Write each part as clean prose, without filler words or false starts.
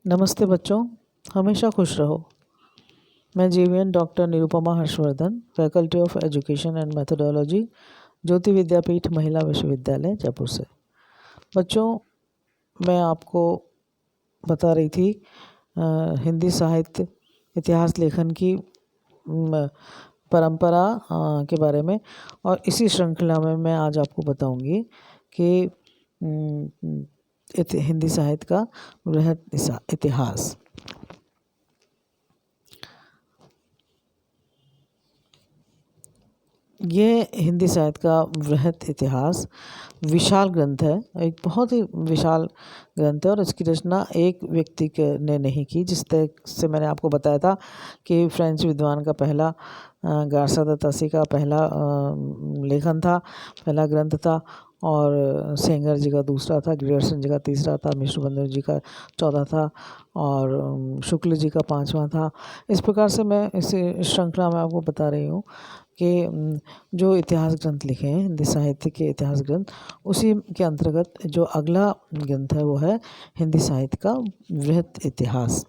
नमस्ते बच्चों, हमेशा खुश रहो। मैं GVN doctor Nirupama Harshvardhan, faculty of education and methodology, Jyoti Vidyapeeth Mahila Vishwavidyalaya Jaipur से। बच्चों, मैं आपको बता रही थी हिंदी साहित्य इतिहास लेखन की परंपरा के बारे में, और इसी श्रृंखला में मैं आज आपको बताऊंगी कि हिंदी साहित्य का वृहद इतिहास। ये हिंदी साहित्य का वृहद इतिहास विशाल ग्रंथ है, एक बहुत ही विशाल ग्रंथ है, और इसकी रचना एक व्यक्ति ने नहीं की। जिस तरह से मैंने आपको बताया था कि फ्रेंच विद्वान का पहला गार्सा द तसी का पहला लेखन था, पहला ग्रंथ था, और सेंगर जी का दूसरा था, ग्रियर्सन जी का तीसरा था, मिश्रबंधु जी का चौथा था, और शुक्ल जी का पांचवा था। इस प्रकार से मैं इस श्रृंखला में आपको बता रही हूँ कि जो इतिहास ग्रंथ लिखे हैं, हिंदी साहित्य के इतिहास ग्रंथ, उसी के अंतर्गत जो अगला ग्रंथ है वो है हिंदी साहित्य का वृहद इतिहास।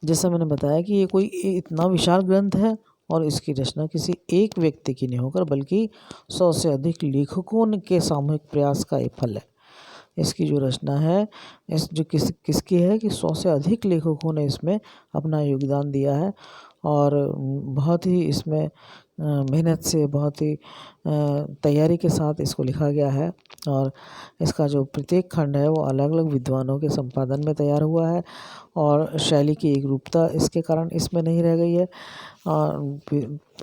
जैसा मैंने बताया कि ये कोई इतना विशाल ग्रंथ है और इसकी रचना किसी एक व्यक्ति की नहीं होकर बल्कि 100 से अधिक लेखकों के सामूहिक प्रयास का एक फल है। इसकी जो रचना है किसकी है कि 100 से अधिक लेखकों ने इसमें अपना योगदान दिया है, और बहुत ही इसमें मेहनत से, बहुत ही तैयारी के साथ इसको लिखा गया है। और इसका जो प्रत्येक खंड है वो अलग अलग विद्वानों के संपादन में तैयार हुआ है, और शैली की एक रूपता इसके कारण इसमें नहीं रह गई है।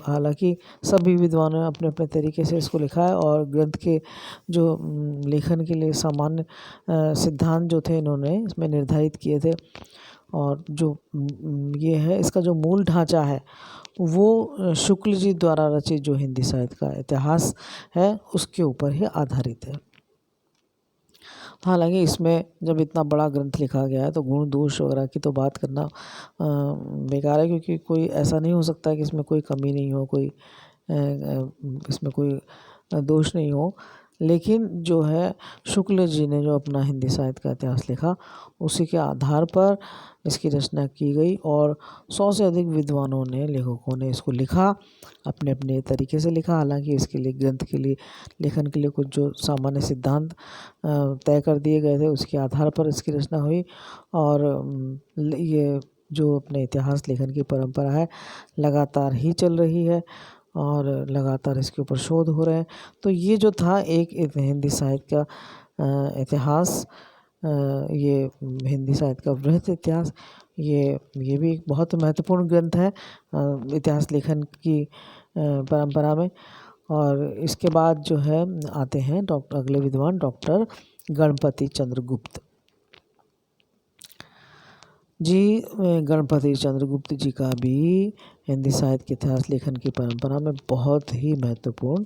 हालांकि सभी विद्वानों ने अपने अपने तरीके से इसको लिखा है, और ग्रंथ के जो लेखन के लिए सामान्य सिद्धांत जो थे इन्होंने इसमें निर्धारित किए थे। और जो ये है, इसका जो मूल ढांचा है वो शुक्ल जी द्वारा रचित जो हिंदी साहित्य का इतिहास है उसके ऊपर ही आधारित है। हालांकि इसमें जब इतना बड़ा ग्रंथ लिखा गया है तो गुण दोष वगैरह की तो बात करना बेकार है, क्योंकि कोई ऐसा नहीं हो सकता कि इसमें कोई कमी नहीं हो, कोई इसमें कोई दोष नहीं हो। लेकिन जो है शुक्ल जी ने जो अपना हिंदी साहित्य का इतिहास लिखा, उसी के आधार पर इसकी रचना की गई, और 100 से अधिक विद्वानों ने, लेखकों ने इसको लिखा, अपने अपने तरीके से लिखा। हालांकि इसके लिए ग्रंथ के लिए लेखन के लिए कुछ जो सामान्य सिद्धांत तय कर दिए गए थे उसके आधार पर इसकी रचना हुई, और ये जो अपने इतिहास लेखन की परंपरा है लगातार ही चल रही है, और लगातार इसके ऊपर शोध हो रहे हैं। तो ये जो था एक हिंदी साहित्य का इतिहास, ये हिंदी साहित्य का वृहद इतिहास, ये भी एक बहुत महत्वपूर्ण ग्रंथ है इतिहास लेखन की परंपरा में। और इसके बाद जो है आते हैं अगले विद्वान डॉक्टर गणपति चंद्रगुप्त जी। गणपति चंद्रगुप्त जी का भी हिंदी साहित्य के इतिहास लेखन की परंपरा में बहुत ही महत्वपूर्ण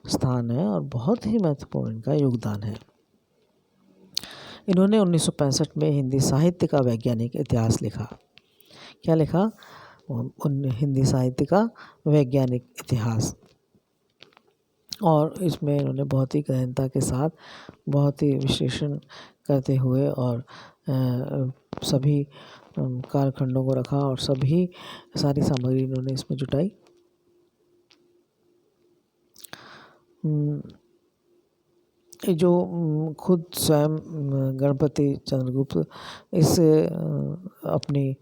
स्थान है, और बहुत ही महत्वपूर्ण इनका योगदान है। इन्होंने 1965 में हिंदी साहित्य का वैज्ञानिक इतिहास लिखा। क्या लिखा? हिंदी साहित्य का वैज्ञानिक इतिहास। और इसमें इन्होंने बहुत ही गहनता के साथ, बहुत ही विश्लेषण करते हुए, और सभी कालखंडों को रखा, और सभी सारी सामग्री इन्होंने इसमें जुटाई। जो खुद स्वयं गणपति चंद्रगुप्त इस अपनी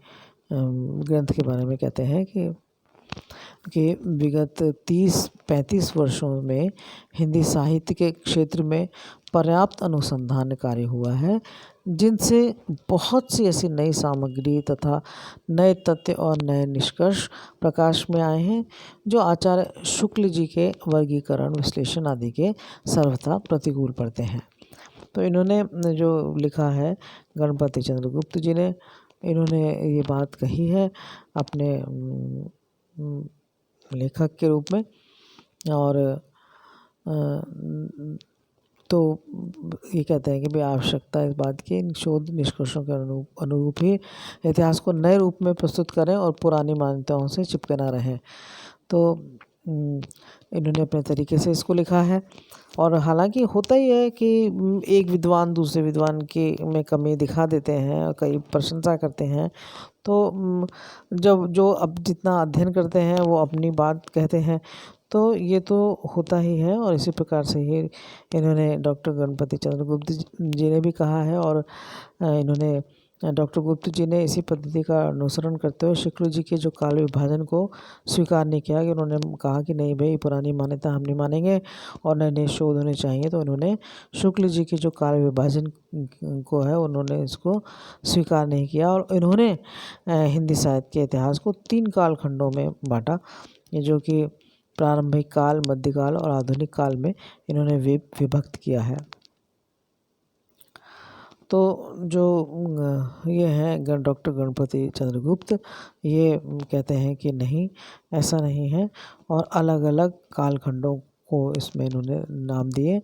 ग्रंथ के बारे में कहते हैं कि विगत 30-35 वर्षों में हिंदी साहित्य के क्षेत्र में पर्याप्त अनुसंधान कार्य हुआ है, जिनसे बहुत सी ऐसी नई सामग्री तथा नए तथ्य और नए निष्कर्ष प्रकाश में आए हैं, जो आचार्य शुक्ल जी के वर्गीकरण, विश्लेषण आदि के सर्वथा प्रतिकूल पड़ते हैं। तो इन्होंने जो लिखा है, गणपति चंद्रगुप्त जी ने, इन्होंने ये बात कही है अपने लेखक के रूप में। और तो ये कहते हैं कि भाई आवश्यकता इस बात की इन शोध निष्कर्षों के अनुरूप ही इतिहास को नए रूप में प्रस्तुत करें और पुरानी मान्यताओं से चिपके ना रहें। तो इन्होंने अपने तरीके से इसको लिखा है। और हालांकि होता ही है कि एक विद्वान दूसरे विद्वान के में कमी दिखा देते हैं और कई प्रशंसा करते हैं, तो जब जो अब जितना अध्ययन करते हैं वो अपनी बात कहते हैं, तो ये तो होता ही है। और इसी प्रकार से ही इन्होंने डॉक्टर गणपति चंद्रगुप्त जी ने भी कहा है। और इन्होंने डॉक्टर गुप्त जी ने इसी पद्धति का अनुसरण करते हुए शुक्ल जी के जो काल विभाजन को स्वीकार नहीं किया, कि उन्होंने कहा कि नहीं भाई, पुरानी मान्यता हम नहीं मानेंगे और नए नए शोध होने चाहिए। तो इन्होंने शुक्ल जी के जो काल विभाजन को है उन्होंने इसको स्वीकार नहीं किया। और इन्होंने हिंदी साहित्य के इतिहास को 3 कालखंडों में बांटा, ये जो कि प्रारंभिक काल, मध्यकाल और आधुनिक काल में इन्होंने विभक्त किया है। तो जो ये हैं डॉक्टर गणपति चंद्रगुप्त, ये कहते हैं कि नहीं, ऐसा नहीं है, और अलग अलग कालखंडों को इसमें इन्होंने नाम दिए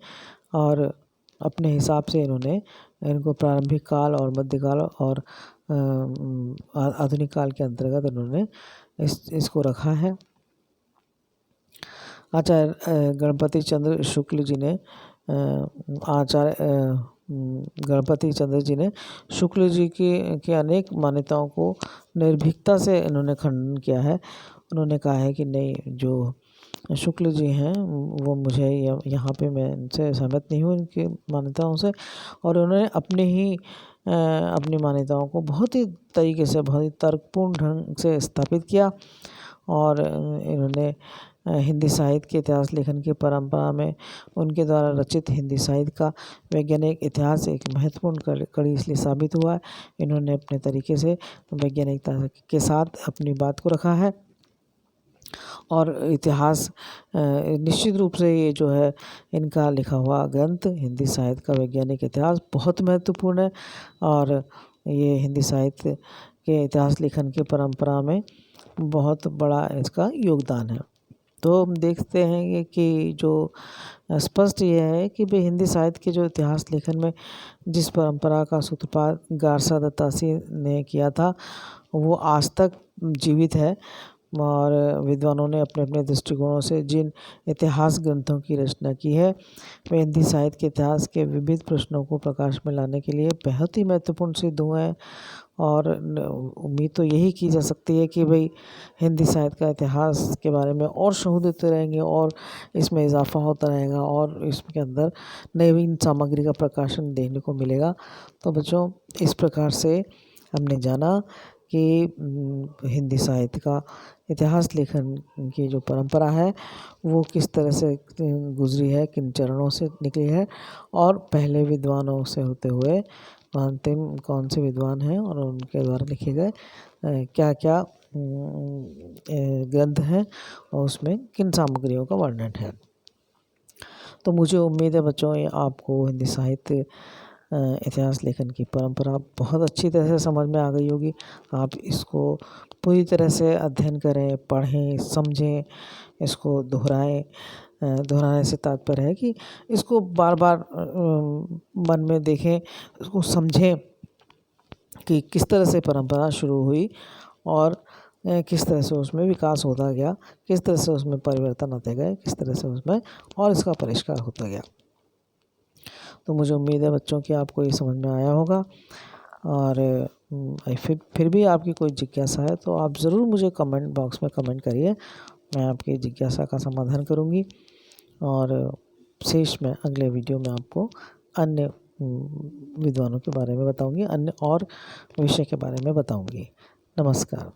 और अपने हिसाब से इन्होंने इनको प्रारंभिक काल और मध्यकाल और आधुनिक काल के अंतर्गत इन्होंने इसको रखा है। आचार्य गणपति चंद्र शुक्ल जी ने गणपति चंद्र जी ने शुक्ल जी की अनेक मान्यताओं को निर्भीकता से इन्होंने खंडन किया है। उन्होंने कहा है कि नहीं, जो शुक्ल जी हैं वो मुझे यहाँ पे मैं इनसे सहमत नहीं हूँ, इनकी मान्यताओं से। और उन्होंने अपनी मान्यताओं को बहुत ही तरीके से, बहुत ही तर्कपूर्ण ढंग से स्थापित किया। और इन्होंने हिंदी साहित्य के इतिहास लेखन की परंपरा में उनके द्वारा रचित हिंदी साहित्य का वैज्ञानिक इतिहास एक महत्वपूर्ण कड़ी इसलिए साबित हुआ है। इन्होंने अपने तरीके से वैज्ञानिकता के साथ अपनी बात को रखा है। और इतिहास निश्चित रूप से ये जो है इनका लिखा हुआ ग्रंथ हिंदी साहित्य का वैज्ञानिक इतिहास बहुत महत्वपूर्ण है। और ये हिंदी साहित्य के इतिहास लेखन की परंपरा में बहुत बड़ा इसका योगदान है। तो हम देखते हैं कि जो स्पष्ट ये है कि भाई हिंदी साहित्य के जो इतिहास लेखन में जिस परंपरा का सूत्रपात गारसा दत्तासी ने किया था वो आज तक जीवित है। और विद्वानों ने अपने अपने दृष्टिकोणों से जिन इतिहास ग्रंथों की रचना की है वे हिंदी साहित्य के इतिहास के विविध प्रश्नों को प्रकाश में लाने के लिए बहुत ही महत्वपूर्ण सिद्ध हुए हैं। और उम्मीद तो यही की जा सकती है कि भाई हिंदी साहित्य का इतिहास के बारे में और शोध होते रहेंगे और इसमें इजाफा होता रहेगा और इसके अंदर नवीन सामग्री का प्रकाशन देखने को मिलेगा। तो बच्चों, इस प्रकार से हमने जाना कि हिंदी साहित्य का इतिहास लेखन की जो परंपरा है वो किस तरह से गुजरी है, किन चरणों से निकली है, और पहले विद्वानों से होते हुए अंतिम कौन से विद्वान हैं और उनके द्वारा लिखे गए क्या क्या ग्रंथ हैं और उसमें किन सामग्रियों का वर्णन है। तो मुझे उम्मीद है बच्चों, ये आपको हिंदी साहित्य इतिहास लेखन की परंपरा बहुत अच्छी तरह से समझ में आ गई होगी। आप इसको पूरी तरह से अध्ययन करें, पढ़ें, समझें, इसको दोहराएं। दोहराने से तात्पर्य है कि इसको बार बार मन में देखें, इसको समझें कि किस तरह से परंपरा शुरू हुई और किस तरह से उसमें विकास होता गया, किस तरह से उसमें परिवर्तन आते गए, किस तरह से उसमें और इसका परिष्कार होता गया। तो मुझे उम्मीद है बच्चों कि आपको ये समझ में आया होगा। और फिर भी आपकी कोई जिज्ञासा है तो आप ज़रूर मुझे कमेंट बॉक्स में कमेंट करिए, मैं आपकी जिज्ञासा का समाधान करूँगी। और शेष में अगले वीडियो में आपको अन्य विद्वानों के बारे में बताऊँगी, अन्य और विषय के बारे में बताऊँगी। नमस्कार।